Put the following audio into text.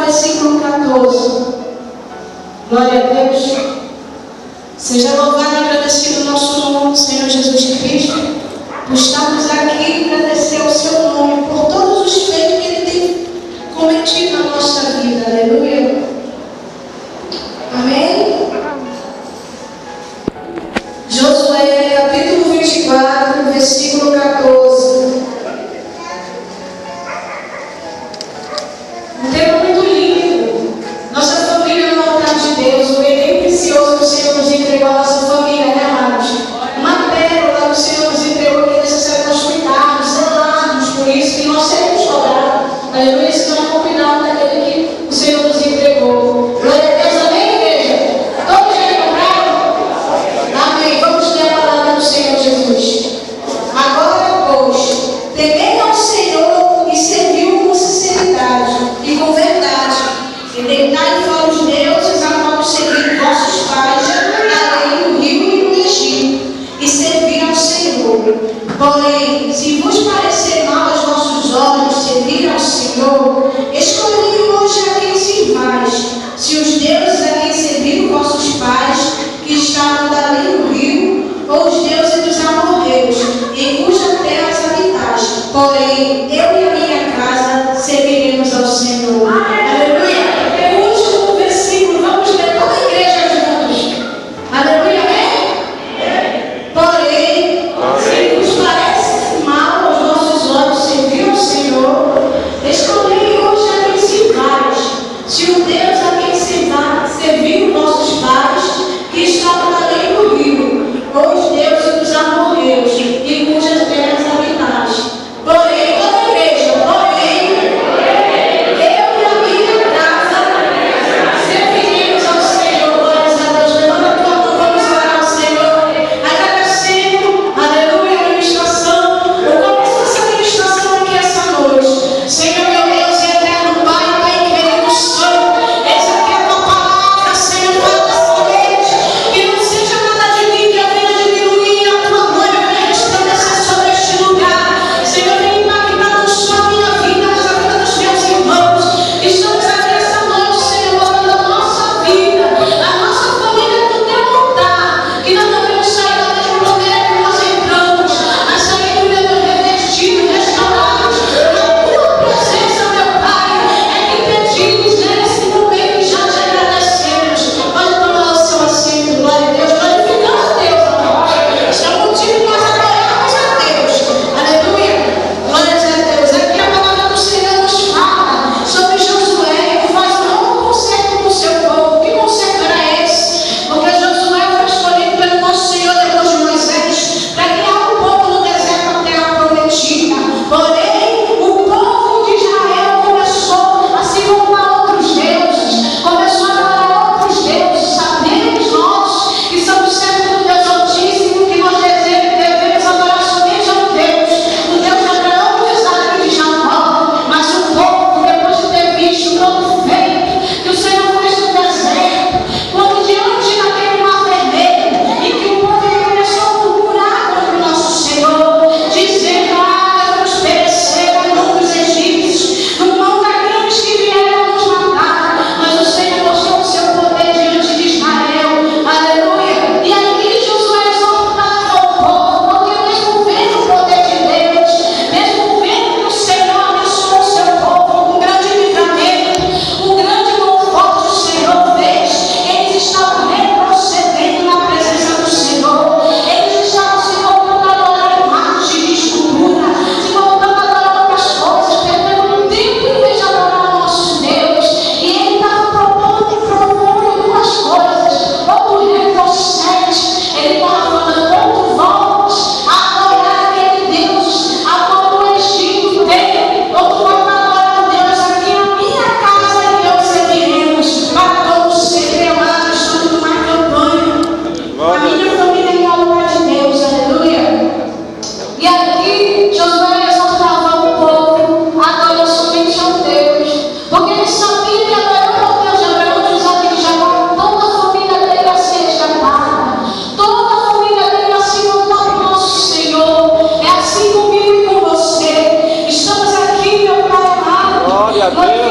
versículo 14. Glória a Deus. Seja louvado e agradecido o nosso nome, Senhor Jesus Cristo, por estarmos aqui e agradecer o seu nome, por todos os feitos que Ele tem cometido na nossa vida. Aleluia. Amém? Josué, capítulo 24, versículo 14. Um tema muito lindo. Nossa família no altar de Deus, o bem precioso que o Senhor nos entregou à nossa família, né, amados? Uma pérola que o Senhor nos entregou, que é necessário nós cuidarmos, zelarmos por isso, que nós seremos cobrados. Aleluia, se não combinarmos daquele que o Senhor nos entregou. Glória a Deus, amém, igreja? Todos já compraram? Amém. Vamos ler a palavra do Senhor Jesus. Agora, pois, temei ao Senhor e serviu com sinceridade e com verdade, e deitai fora os deuses a qual seguiram vossos pais, além do rio e do Egito, e serviram ao Senhor. Porém, se vos parecer mal aos vossos olhos servir ao Senhor, escolhi hoje a quem sirvais, se os deuses a quem serviram vossos pais, que estavam além do rio, ou os deuses dos amorreus, em cuja terra habitais. Porém, eu e a minha casa serviremos ao Senhor. Aleluia. É o último versículo. Vamos ler toda a igreja juntos. Aleluia. Amém? Porém, se vos parece mal aos vossos olhos servir ao Senhor, escolhei hoje a quem sirvais, se o Deus a quem serviram vossos pais, que estavam além do rio, ou os deuses dos amorreus, em cujas terras habitais. Porém, toda a igreja, eu e a minha casa serviremos ao Senhor. Glórias a Deus. Levanta a tua mão, vamos orar ao Senhor, agradecendo, aleluia, a ministração, o começo dessa ministração aqui essa noite. Senhor, meu Deus e eterno Pai, Pai querido Santo, eis aqui a tua palavra, Senhor, fala nessa noite, que não seja nada de mim que eu venha diminuir a tua glória, venha resplandecer sobre este lugar. Senhor, vem impactar não só a minha vida, mas a vida dos meus irmãos. Estamos aqui essa noite, Senhor, botando a nossa vida, a nossa família no teu altar, que não devemos sair da mesma maneira que nós entramos, mas sair do mesmo revestido, restaurados na tua presença, meu Pai. É que pedimos nesse momento e já te agradecemos. Pode tomar o seu assento, glória a Deus, glorificando a Deus, amado. Este é o motivo que nós adoramos a Deus. Aleluia. Glórias a Deus. Aqui a palavra do Senhor nos fala sobre Josué, que faz um novo concerto com o seu povo. Que concerto era esse? Porque Josué foi escolhido pelo nosso Senhor depois de Moisés para guiar o povo no deserto da terra prometida. Porém, o povo de Israel começou a se voltar a outros deuses, começou a adorar outros deuses. Sabemos nós que somos servos do Deus Altíssimo, que nós devemos adorar somente ao Deus, o Deus de Abraão, de Isaac e de Jacó. Mas o povo, depois de ter visto todo feito que o Senhor fez no deserto, quando diante daquele mar vermelho, e que o povo começou a murmurar contra o nosso Senhor, dizendo: vamos perecer a mão dos egípcios, no mão da grandes que vieram nos matar. Mas o Senhor mostrou o seu poder diante de Israel. Aleluia. E aí Josué exortava o povo, porque mesmo vendo o poder de Deus, mesmo vendo que o Senhor abençoou o seu povo com um grande livramento, um grande conforto que o Senhor fez, eles estavam retrocedendo na presença do Senhor. Eles estavam se voltando a adorar imagens de escultura, se voltando a adorar outras coisas, perdendo um tempo em vez de adorar o nosso Deus. E ele estava propondo duas coisas: ou o retrocede, ele estava falando, ou tu voltas a adorar aquele Deus a qual o Egito tem, ou tu voltas a adorar o Deus aqui na minha casa e eu serviremos para todos sempre amados. Estamos numa campanha. A minha família é o altar de Deus, aleluia. E aqui Josué exortava o povo a adorar somente ao Deus, porque ele sabia que adorando ao Deus de Abraão, de Isaac e de Jacó, toda a família dele ia ser resgatada, toda a família dele ia se voltar para o nosso Senhor. É assim comigo e com você. Estamos aqui, meu Pai amado. Glória a Deus.